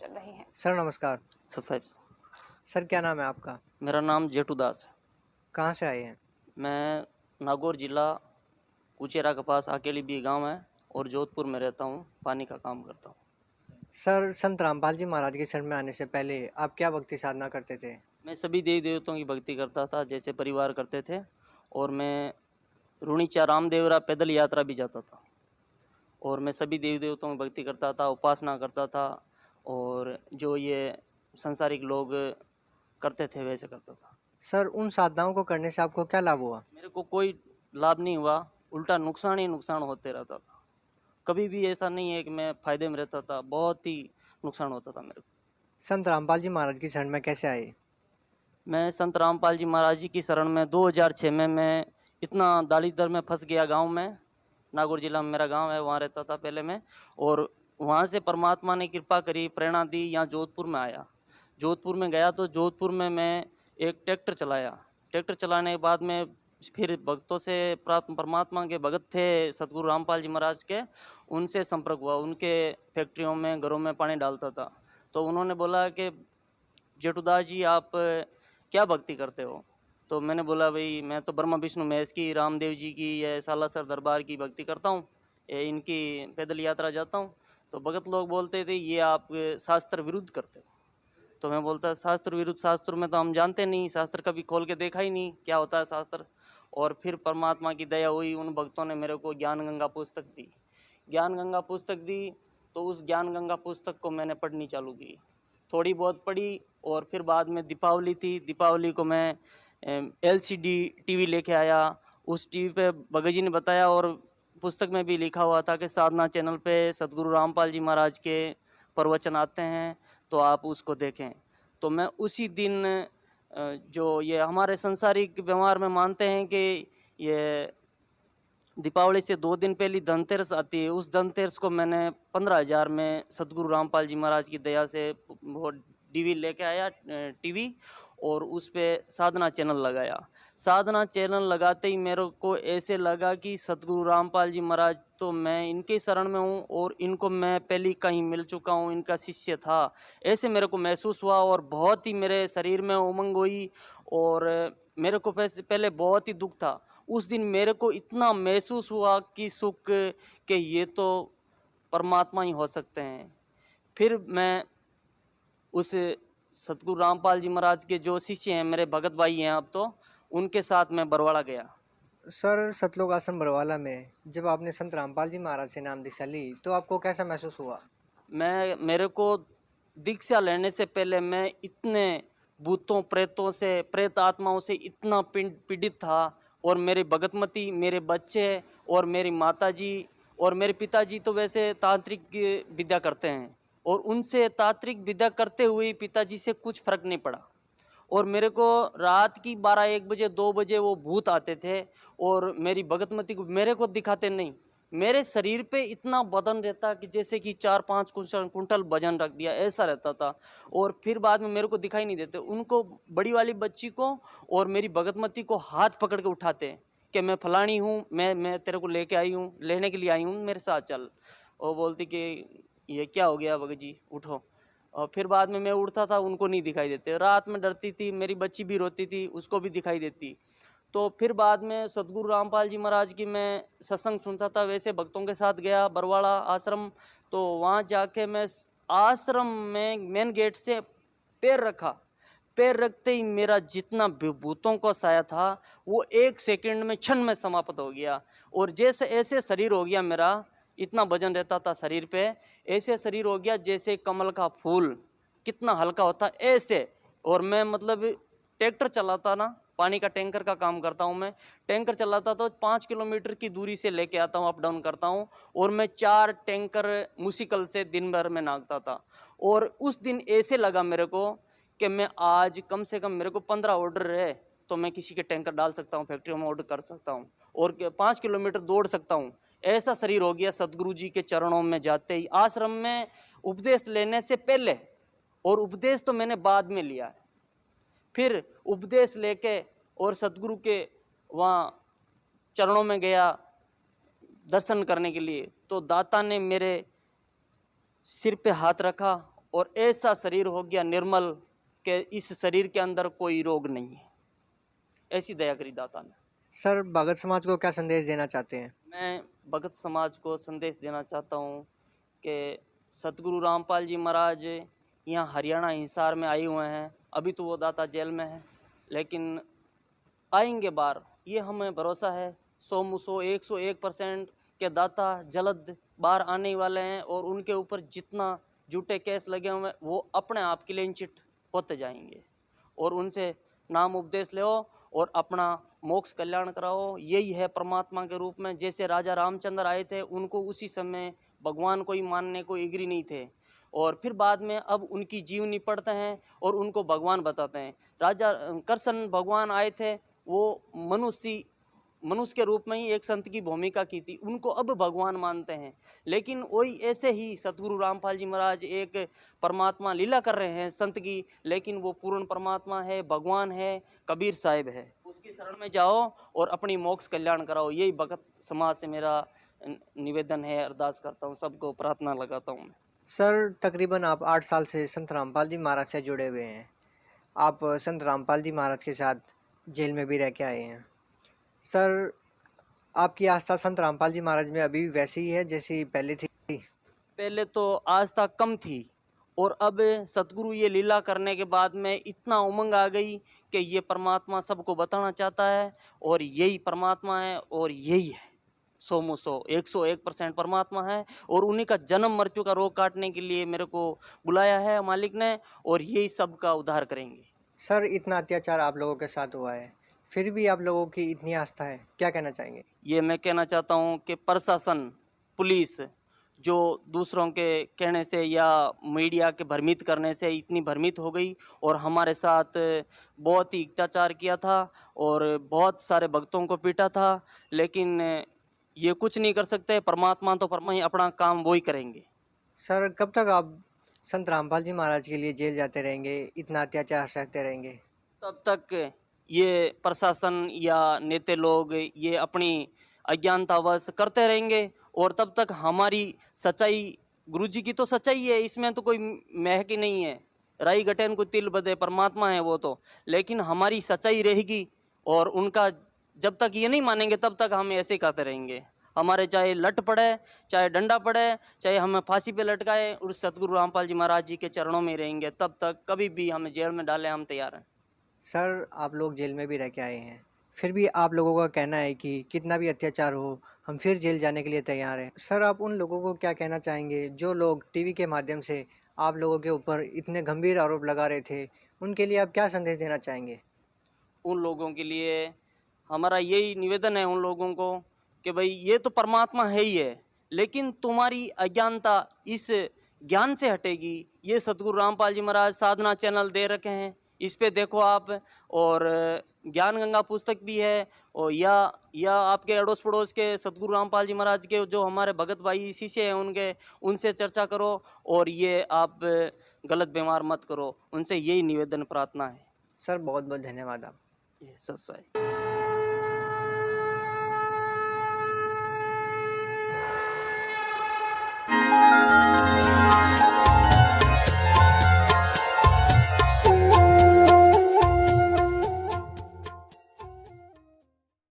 चल रही हैं। सर नमस्कार। साहब, सर क्या नाम है आपका? मेरा नाम जेठू दास है। कहाँ से आए हैं? मैं नागौर जिला कुचेरा के पास अकेली भी गांव है और जोधपुर में रहता हूँ, पानी का काम करता हूँ। सर संत रामपाल जी महाराज के शरण में आने से पहले आप क्या भक्ति साधना करते थे? मैं सभी देवी देवताओं की भक्ति करता था, जैसे परिवार करते थे, और मैं रुणीचा रामदेवरा पैदल यात्रा भी जाता था, और मैं सभी देवी देवताओं की भक्ति करता था, उपासना करता था, और जो ये संसारिक लोग करते थे वैसे करता था। सर उन साधनाओं को करने से आपको क्या लाभ हुआ? मेरे को कोई लाभ नहीं हुआ, उल्टा नुकसान ही नुकसान होते रहता था। कभी भी ऐसा नहीं है कि मैं फायदे में रहता था, बहुत ही नुकसान होता था मेरे को। संत रामपाल जी महाराज की शरण में कैसे आए? मैं संत रामपाल जी महाराज जी की शरण में 2006 में मैं इतना दालिदर में फंस गया गांव में। नागौर जिला में मेरा गांव है, वहाँ रहता था पहले मैं, और वहाँ से परमात्मा ने कृपा करी, प्रेरणा दी, यहाँ जोधपुर में आया। जोधपुर में गया तो जोधपुर में मैं एक ट्रैक्टर चलाया। ट्रैक्टर चलाने के बाद में फिर भक्तों से प्राप्त, परमात्मा के भगत थे सतगुरु रामपाल जी महाराज के, उनसे संपर्क हुआ। उनके फैक्ट्रियों में, घरों में पानी डालता था, तो उन्होंने बोला कि जेठुदास जी आप क्या भक्ति करते हो? तो मैंने बोला भाई मैं तो ब्रह्मा विष्णु महेश की, रामदेव जी की, या सालासर दरबार की भक्ति करता हूँ, इनकी पैदल यात्रा जाता हूँ। तो भगत लोग बोलते थे ये आप शास्त्र विरुद्ध करते हो। तो मैं बोलता शास्त्र विरुद्ध, शास्त्र में तो हम जानते नहीं, शास्त्र कभी खोल के देखा ही नहीं क्या होता है शास्त्र। और फिर परमात्मा की दया हुई, उन भक्तों ने मेरे को ज्ञान गंगा पुस्तक दी। ज्ञान गंगा पुस्तक दी तो उस ज्ञान गंगा पुस्तक को मैंने पढ़नी चालू की, थोड़ी बहुत पढ़ी। और फिर बाद में दीपावली थी, दीपावली को मैं LCD टीवी लेके आया। उस टीवी पे भगत जी ने बताया, और पुस्तक में भी लिखा हुआ था कि साधना चैनल पे सतगुरु रामपाल जी महाराज के प्रवचन आते हैं, तो आप उसको देखें। तो मैं उसी दिन जो ये हमारे संसारिक व्यवहार में मानते हैं कि ये दीपावली से 2 दिन पहले धनतेरस आती है, उस धनतेरस को मैंने 15,000 में सतगुरु रामपाल जी महाराज की दया से वो डीवी लेके आया, टीवी, और उस पे साधना चैनल लगाया। साधना चैनल लगाते ही मेरे को ऐसे लगा कि सतगुरु रामपाल जी महाराज तो मैं इनके शरण में हूँ, और इनको मैं पहले कहीं मिल चुका हूँ, इनका शिष्य था, ऐसे मेरे को महसूस हुआ। और बहुत ही मेरे शरीर में उमंग हुई, और मेरे को पहले बहुत ही दुख था। उस दिन मेरे को इतना महसूस हुआ कि सुख के ये तो परमात्मा ही हो सकते हैं। फिर मैं उस सतगुरु रामपाल जी महाराज के जो शिष्य हैं, मेरे भगत भाई हैं अब तो, उनके साथ मैं बरवाड़ा गया। सर सतलोक आश्रम बरवाला में जब आपने संत रामपाल जी महाराज से नाम दीक्षा ली तो आपको कैसा महसूस हुआ? मेरे को दीक्षा लेने से पहले मैं इतने भूतों प्रेतों से, प्रेत आत्माओं से इतना पीड़ित था। और मेरे भगतमती, मेरे बच्चे, और मेरी माताजी और मेरे पिताजी तो वैसे तांत्रिक विद्या करते हैं, और उनसे तांत्रिक विद्या करते हुए पिताजी से कुछ फर्क नहीं पड़ा। और मेरे को रात की 12-1 बजे 2 बजे वो भूत आते थे, और मेरी भगतमती को मेरे को दिखाते नहीं, मेरे शरीर पे इतना वजन रहता कि जैसे कि 4-5 कुंटल वजन रख दिया, ऐसा रहता था। और फिर बाद में मेरे को दिखाई नहीं देते, उनको, बड़ी वाली बच्ची को और मेरी भगतमती को हाथ पकड़ के उठाते कि मैं फलानी हूँ, मैं तेरे को लेके आई हूँ, लेने के लिए आई हूँ, मेरे साथ चल। वो बोलती कि ये क्या हो गया भगत जी, उठो। और फिर बाद में मैं उठता था, उनको नहीं दिखाई देते। रात में डरती थी, मेरी बच्ची भी रोती थी, उसको भी दिखाई देती। तो फिर बाद में सतगुरु रामपाल जी महाराज की मैं सत्संग सुनता था, वैसे भक्तों के साथ गया बरवाड़ा आश्रम। तो वहाँ जाके मैं आश्रम में मेन गेट से पैर रखा, पैर रखते ही मेरा जितना भूतों का साया था वो 1 सेकंड में, क्षण में समाप्त हो गया। और जैसे ऐसे शरीर हो गया मेरा, इतना वजन रहता था शरीर पे, ऐसे शरीर हो गया जैसे कमल का फूल कितना हल्का होता ऐसे। और मैं मतलब ट्रैक्टर चलाता ना, पानी का टैंकर का काम करता हूँ मैं, टैंकर चलाता तो 5 किलोमीटर की दूरी से लेके आता हूँ, अप डाउन करता हूँ, और मैं 4 टैंकर मुश्किल से दिन भर में नागता था। और उस दिन ऐसे लगा मेरे को कि मैं आज कम से कम, मेरे को 15 ऑर्डर है तो मैं किसी के टैंकर डाल सकता हूँ, फैक्ट्रियों में ऑर्डर कर सकता हूँ, और 5 किलोमीटर दौड़ सकता हूँ। ऐसा शरीर हो गया सदगुरु जी के चरणों में जाते ही, आश्रम में उपदेश लेने से पहले, और उपदेश तो मैंने बाद में लिया है। फिर उपदेश लेके और सदगुरु के वहाँ चरणों में गया दर्शन करने के लिए, तो दाता ने मेरे सिर पे हाथ रखा और ऐसा शरीर हो गया निर्मल कि इस शरीर के अंदर कोई रोग नहीं है। ऐसी दया करी दाता ने। सर भगत समाज को क्या संदेश देना चाहते हैं? मैं भगत समाज को संदेश देना चाहता हूँ कि सतगुरु रामपाल जी महाराज यहाँ हरियाणा हिसार में आए हुए हैं। अभी तो वो दाता जेल में है, लेकिन आएंगे बाहर, ये हमें भरोसा है। 101% के दाता जल्द बाहर आने वाले हैं और उनके ऊपर जितना झूठे केस लगे हुए हैं वो अपने आप क्लीन चिट होते जाएंगे। और उनसे नाम उपदेश लो और अपना मोक्ष कल्याण कराओ। यही है परमात्मा के रूप में। जैसे राजा रामचंद्र आए थे, उनको उसी समय भगवान को ही मानने को एग्री नहीं थे, और फिर बाद में अब उनकी जीवनी पढ़ते हैं और उनको भगवान बताते हैं। राजा कृष्ण भगवान आए थे, वो मनुष्य के रूप में ही एक संत की भूमिका की थी, उनको अब भगवान मानते हैं। लेकिन वही ऐसे ही सतगुरु रामपाल जी महाराज एक परमात्मा लीला कर रहे हैं संत की, लेकिन वो पूर्ण परमात्मा है, भगवान है, कबीर साहिब है। उसकी शरण में जाओ और अपनी मोक्ष कल्याण कराओ। यही भगत समाज से मेरा निवेदन है, अरदास करता हूँ, सबको प्रार्थना लगाता हूँ। सर तकरीबन आप 8 साल से संत रामपाल जी महाराज से जुड़े हुए हैं। आप संत रामपाल जी महाराज के साथ जेल में भी रह के आए हैं। सर आपकी आस्था संत रामपाल जी महाराज में अभी भी वैसी ही है जैसी पहले थी? पहले तो आस्था कम थी, और अब सतगुरु ये लीला करने के बाद में इतना उमंग आ गई कि ये परमात्मा सबको बताना चाहता है, और यही परमात्मा है और यही है 101% परमात्मा है। और उन्हीं का जन्म मृत्यु का रोग काटने के लिए मेरे को बुलाया है मालिक ने, और यही सबका उद्धार करेंगे। सर इतना अत्याचार आप लोगों के साथ हुआ है, फिर भी आप लोगों की इतनी आस्था है, क्या कहना चाहेंगे? ये मैं कहना चाहता हूँ कि प्रशासन, पुलिस जो दूसरों के कहने से या मीडिया के भ्रमित करने से इतनी भ्रमित हो गई और हमारे साथ बहुत ही अत्याचार किया था और बहुत सारे भक्तों को पीटा था, लेकिन ये कुछ नहीं कर सकते। परमात्मा तो परमा ही अपना काम वो ही करेंगे। सर कब तक आप संत रामपाल जी महाराज के लिए जेल जाते रहेंगे, इतना अत्याचार सहते रहेंगे? तब तक ये प्रशासन या नेता लोग ये अपनी अज्ञानतावश करते रहेंगे, और तब तक हमारी सच्चाई, गुरुजी की तो सच्चाई है, इसमें तो कोई महक ही नहीं है। राई गटेन को तिल बदे, परमात्मा है वो तो, लेकिन हमारी सच्चाई रहेगी। और उनका जब तक ये नहीं मानेंगे तब तक हम ऐसे ही करते रहेंगे। हमारे चाहे लट पड़े, चाहे डंडा पड़े, चाहे हमें फांसी पे लटकाए, उस सतगुरु रामपाल जी महाराज जी के चरणों में रहेंगे। तब तक कभी भी हमें जेल में डाले, हम तैयार हैं। सर आप लोग जेल में भी रह के आए हैं, फिर भी आप लोगों का कहना है कि कितना भी अत्याचार हो हम फिर जेल जाने के लिए तैयार हैं। सर आप उन लोगों को क्या कहना चाहेंगे जो लोग टीवी के माध्यम से आप लोगों के ऊपर इतने गंभीर आरोप लगा रहे थे, उनके लिए आप क्या संदेश देना चाहेंगे? उन लोगों के लिए हमारा यही निवेदन है, उन लोगों को, कि भाई ये तो परमात्मा है ही है, लेकिन तुम्हारी अज्ञानता इस ज्ञान से हटेगी। ये सतगुरु रामपाल जी महाराज साधना चैनल दे रखे हैं, इस पे देखो आप, और ज्ञान गंगा पुस्तक भी है, और या आपके अड़ोस पड़ोस के सतगुरु रामपाल जी महाराज के जो हमारे भगत भाई शिष्य हैं उनके, उनसे चर्चा करो, और ये आप गलत व्यवहार मत करो। उनसे यही निवेदन प्रार्थना है। सर बहुत बहुत धन्यवाद। आप ये सच है।